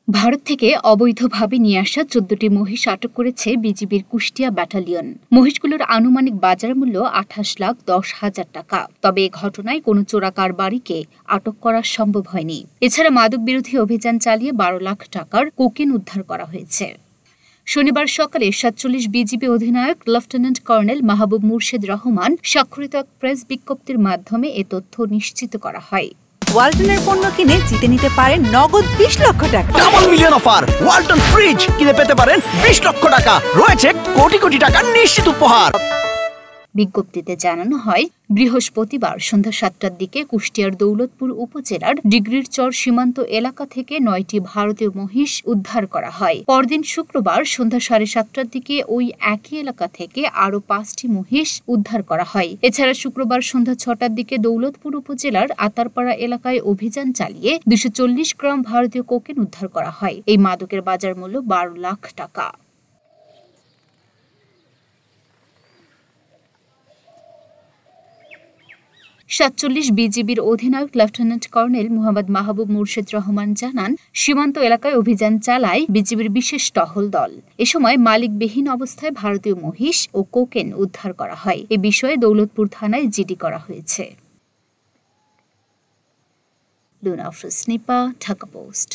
ভারত থেকে অবৈধভাবে নিয়ে আসা ১৪টি মহিষ আটক করেছে বিজিবির কুষ্টিয়া ব্যাটালিয়ন। মহিষগুলোর আনুমানিক বাজার মূল্য ২৮,১০,০০০ টাকা। তবে এ ঘটনায় কোনো চোরা কারবারিকে আটক করা সম্ভব হয়নি। এছাড়া মাদক বিরোধী অভিযান চালিয়ে ১২ লাখ টাকার কোকেন উদ্ধার করা হয়েছে। শনিবার সকালে ৪৭ বিজিবি অধিনায়ক লেফটেন্যান্ট কর্নেল মাহবুব মুর্শেদ রহমান স্বাক্ষরিত এক প্রেস বিজ্ঞপ্তির মাধ্যমে এ তথ্য নিশ্চিত করা হয়। ওয়ালটনের পণ্য কিনে জিতে নিতে পারেন নগদ ২০ লক্ষ টাকা। Double million offer! Walton fridge কিনে পেতে পারেন ২০ লক্ষ টাকা। রয়েছে কোটি কোটি টাকার নিশ্চিত উপহার। বিজ্ঞপ্তিতে জানানো হয়, বৃহস্পতিবার সন্ধ্যা ৭টার দিকে কুষ্টিয়ার দৌলতপুর উপজেলার ডিগ্রির চর সীমান্ত এলাকা থেকে ৯টি ভারতীয় মহিষ উদ্ধার করা হয়। পরদিন শুক্রবার সন্ধ্যা ৭:৩০টার দিকে ওই একই এলাকা থেকে আরও ৫টি মহিষ উদ্ধার করা হয়। এছাড়া শুক্রবার সন্ধ্যা ৬টার দিকে দৌলতপুর উপজেলার আতারপাড়া এলাকায় অভিযান চালিয়ে ২৪০ গ্রাম ভারতীয় কোকেন উদ্ধার করা হয়। এই মাদকের বাজার মূল্য ১২ লাখ টাকা। ৪৭ বিজিবির অধিনায়ক লেফটেন্যান্ট কর্নেল মোহাম্মদ মাহবুব মুর্শেদ রহমান জানান, সীমান্ত এলাকায় অভিযান চালায় বিজিবির বিশেষ টহল দল। এ সময় মালিকবিহীন অবস্থায় ভারতীয় মহিষ ও কোকেন উদ্ধার করা হয়। এ বিষয়ে দৌলতপুর থানায় জিডি করা হয়েছে। Luna Afroz, Dhaka post.